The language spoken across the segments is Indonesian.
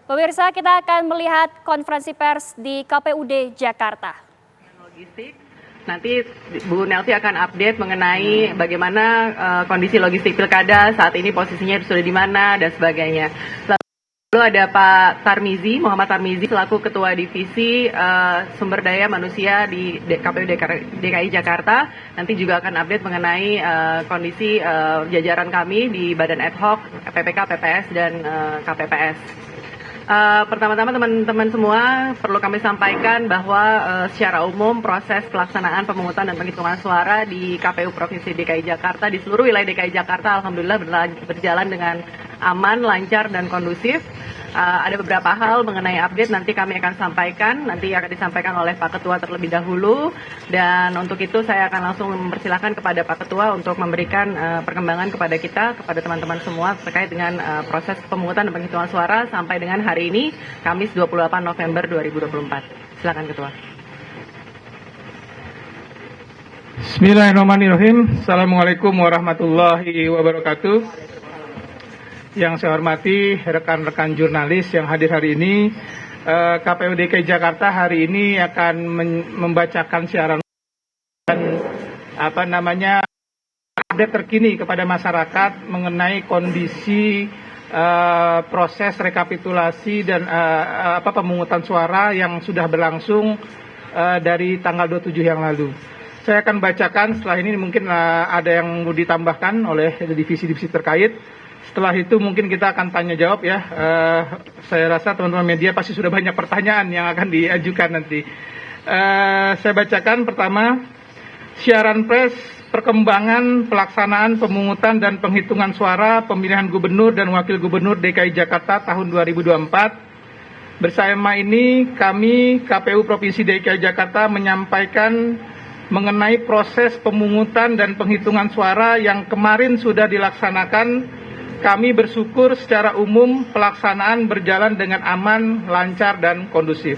Pemirsa, kita akan melihat konferensi pers di KPUD Jakarta. Logistik, nanti Bu Nelty akan update mengenai bagaimana kondisi logistik pilkada saat ini, posisinya sudah di mana dan sebagainya. Lalu ada Pak Tarmizi, Muhammad Tarmizi selaku Ketua Divisi Sumber Daya Manusia di KPU DKI Jakarta. Nanti juga akan update mengenai kondisi jajaran kami di Badan Ad Hoc, PPK, PPS, dan KPPS. Pertama-tama teman-teman semua perlu kami sampaikan bahwa secara umum proses pelaksanaan pemungutan dan penghitungan suara di KPU Provinsi DKI Jakarta di seluruh wilayah DKI Jakarta alhamdulillah berjalan dengan aman, lancar, dan kondusif. Ada beberapa hal mengenai update nanti kami akan sampaikan, nanti akan disampaikan oleh Pak Ketua terlebih dahulu, dan untuk itu saya akan langsung mempersilahkan kepada Pak Ketua untuk memberikan perkembangan kepada kita, kepada teman-teman semua terkait dengan proses pemungutan dan penghitungan suara sampai dengan hari ini, Kamis 28 November 2024. Silakan Ketua. Bismillahirrahmanirrahim. Assalamualaikum warahmatullahi wabarakatuh. Yang saya hormati rekan-rekan jurnalis yang hadir hari ini, KPU DKI Jakarta hari ini akan membacakan siaran dan update terkini kepada masyarakat mengenai kondisi proses rekapitulasi dan pemungutan suara yang sudah berlangsung dari tanggal 27 yang lalu. Saya akan bacakan, setelah ini mungkin ada yang mau ditambahkan oleh divisi-divisi terkait. Setelah itu mungkin kita akan tanya jawab ya. Saya rasa teman-teman media pasti sudah banyak pertanyaan yang akan diajukan nanti. Saya bacakan pertama, siaran pers perkembangan pelaksanaan pemungutan dan penghitungan suara pemilihan gubernur dan wakil gubernur DKI Jakarta tahun 2024. Bersama ini kami KPU Provinsi DKI Jakarta menyampaikan mengenai proses pemungutan dan penghitungan suara yang kemarin sudah dilaksanakan. Kami bersyukur secara umum pelaksanaan berjalan dengan aman, lancar, dan kondusif.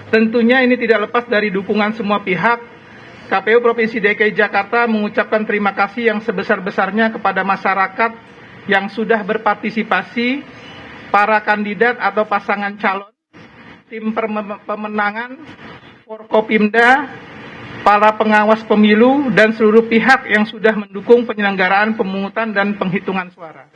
Tentunya ini tidak lepas dari dukungan semua pihak. KPU Provinsi DKI Jakarta mengucapkan terima kasih yang sebesar-besarnya kepada masyarakat yang sudah berpartisipasi, para kandidat atau pasangan calon, tim pemenangan, Forkopimda, para pengawas pemilu, dan seluruh pihak yang sudah mendukung penyelenggaraan pemungutan dan penghitungan suara.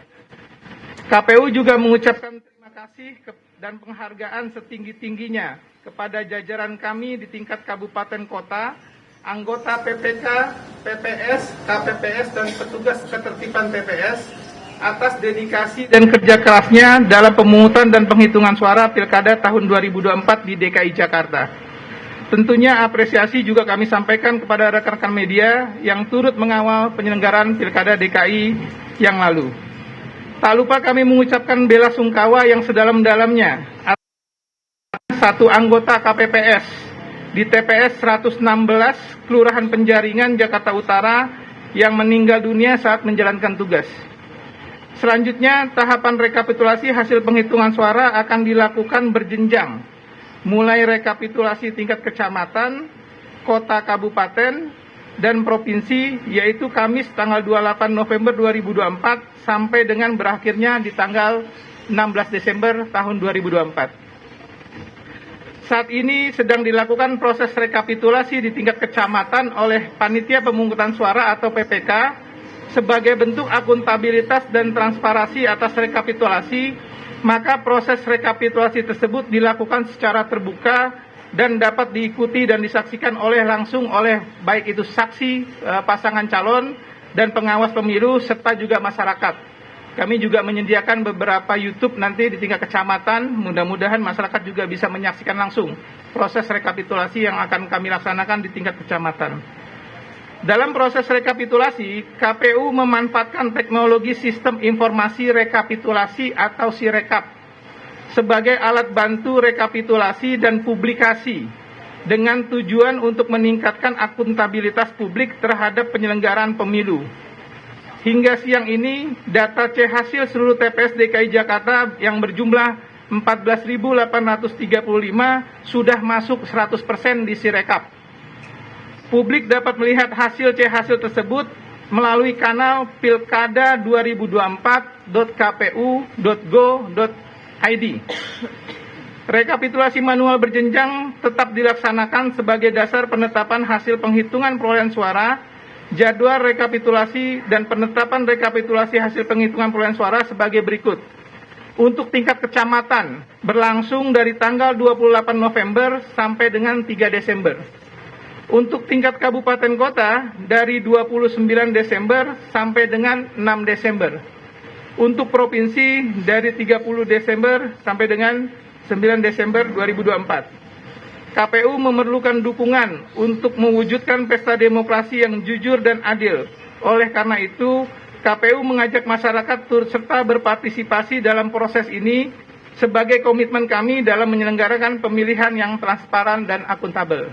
KPU juga mengucapkan terima kasih dan penghargaan setinggi-tingginya kepada jajaran kami di tingkat kabupaten kota, anggota PPK, PPS, KPPS, dan petugas ketertiban TPS atas dedikasi dan kerja kerasnya dalam pemungutan dan penghitungan suara Pilkada tahun 2024 di DKI Jakarta. Tentunya apresiasi juga kami sampaikan kepada rekan-rekan media yang turut mengawal penyelenggaraan Pilkada DKI yang lalu. Tak lupa kami mengucapkan bela sungkawa yang sedalam-dalamnya atas satu anggota KPPS di TPS 116 Kelurahan Penjaringan, Jakarta Utara yang meninggal dunia saat menjalankan tugas. Selanjutnya, tahapan rekapitulasi hasil penghitungan suara akan dilakukan berjenjang, mulai rekapitulasi tingkat kecamatan, kota, kabupaten, dan provinsi, yaitu Kamis tanggal 28 November 2024 sampai dengan berakhirnya di tanggal 16 Desember tahun 2024. Saat ini sedang dilakukan proses rekapitulasi di tingkat kecamatan oleh Panitia Pemungutan Suara atau PPK sebagai bentuk akuntabilitas dan transparansi atas rekapitulasi. Maka proses rekapitulasi tersebut dilakukan secara terbuka dan dapat diikuti dan disaksikan langsung oleh baik itu saksi, pasangan calon, dan pengawas pemilu, serta juga masyarakat. Kami juga menyediakan beberapa YouTube nanti di tingkat kecamatan, mudah-mudahan masyarakat juga bisa menyaksikan langsung proses rekapitulasi yang akan kami laksanakan di tingkat kecamatan. Dalam proses rekapitulasi, KPU memanfaatkan teknologi sistem informasi rekapitulasi atau Sirekap sebagai alat bantu rekapitulasi dan publikasi dengan tujuan untuk meningkatkan akuntabilitas publik terhadap penyelenggaraan pemilu. Hingga siang ini, data C hasil seluruh TPS DKI Jakarta yang berjumlah 14.835 sudah masuk 100% di Sirekap. Publik dapat melihat hasil C hasil tersebut melalui kanal pilkada2024.kpu.go.id ID. Rekapitulasi manual berjenjang tetap dilaksanakan sebagai dasar penetapan hasil penghitungan perolehan suara. Jadwal rekapitulasi dan penetapan rekapitulasi hasil penghitungan perolehan suara sebagai berikut. Untuk tingkat kecamatan berlangsung dari tanggal 28 November sampai dengan 3 Desember. Untuk tingkat kabupaten kota dari 29 Desember sampai dengan 6 Desember. Untuk provinsi dari 30 Desember sampai dengan 9 Desember 2024. KPU memerlukan dukungan untuk mewujudkan pesta demokrasi yang jujur dan adil. Oleh karena itu, KPU mengajak masyarakat turut serta berpartisipasi dalam proses ini sebagai komitmen kami dalam menyelenggarakan pemilihan yang transparan dan akuntabel.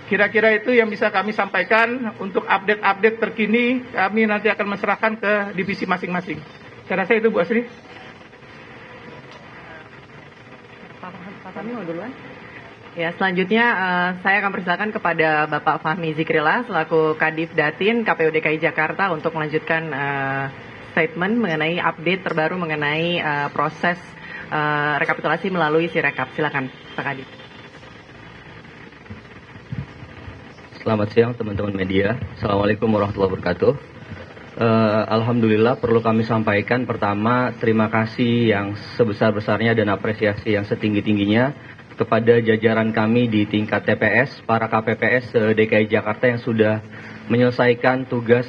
Kira-kira itu yang bisa kami sampaikan. Untuk update-update terkini, kami nanti akan menserahkan ke divisi masing-masing. Saya rasa itu Bu Asri. Ya, selanjutnya saya akan persilakan kepada Bapak Fahmi Zikrillah selaku Kadif Datin KPU DKI Jakarta untuk melanjutkan statement mengenai update terbaru mengenai proses rekapitulasi melalui Sirekap. Silakan Pak Kadif. Selamat siang teman-teman media. Assalamualaikum warahmatullahi wabarakatuh. Alhamdulillah perlu kami sampaikan pertama terima kasih yang sebesar-besarnya dan apresiasi yang setinggi-tingginya kepada jajaran kami di tingkat TPS, para KPPS DKI Jakarta yang sudah menyelesaikan tugas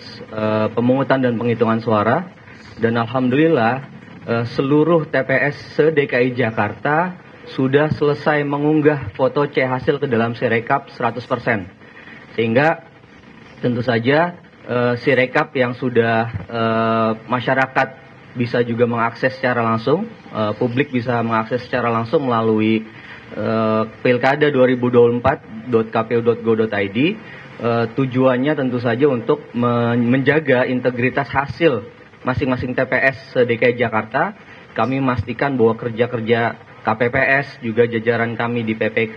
pemungutan dan penghitungan suara. Dan Alhamdulillah seluruh TPS DKI Jakarta sudah selesai mengunggah foto C hasil ke dalam Sirekap 100%. Sehingga tentu saja Sirekap yang sudah masyarakat bisa juga mengakses secara langsung, publik bisa mengakses secara langsung melalui pilkada2024.kpu.go.id. Tujuannya tentu saja untuk menjaga integritas hasil masing-masing TPS DKI Jakarta. Kami memastikan bahwa kerja-kerja KPPS juga jajaran kami di PPK,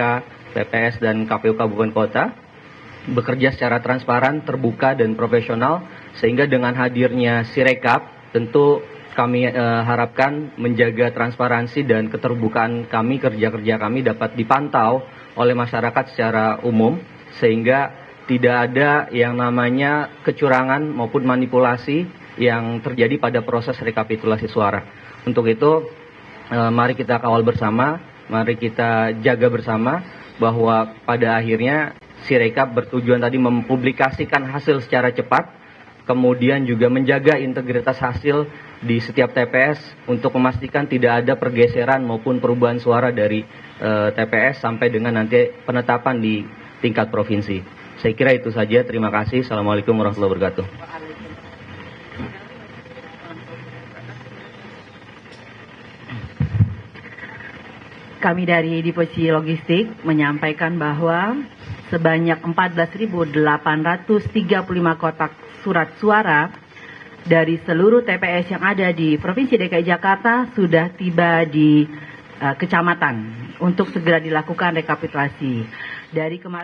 PPS dan KPU Kabupaten Kota bekerja secara transparan, terbuka dan profesional, sehingga dengan hadirnya Sirekap tentu kami harapkan menjaga transparansi dan keterbukaan kami, kerja-kerja kami dapat dipantau oleh masyarakat secara umum, sehingga tidak ada yang namanya kecurangan maupun manipulasi yang terjadi pada proses rekapitulasi suara. Untuk itu, mari kita kawal bersama, mari kita jaga bersama bahwa pada akhirnya Sirekap bertujuan tadi mempublikasikan hasil secara cepat, kemudian juga menjaga integritas hasil di setiap TPS untuk memastikan tidak ada pergeseran maupun perubahan suara dari TPS sampai dengan nanti penetapan di tingkat provinsi. Saya kira itu saja. Terima kasih. Assalamualaikum warahmatullahi wabarakatuh. Kami dari Divisi Logistik menyampaikan bahwa sebanyak 14.835 kotak surat suara dari seluruh TPS yang ada di Provinsi DKI Jakarta sudah tiba di kecamatan untuk segera dilakukan rekapitulasi. Dari kemarin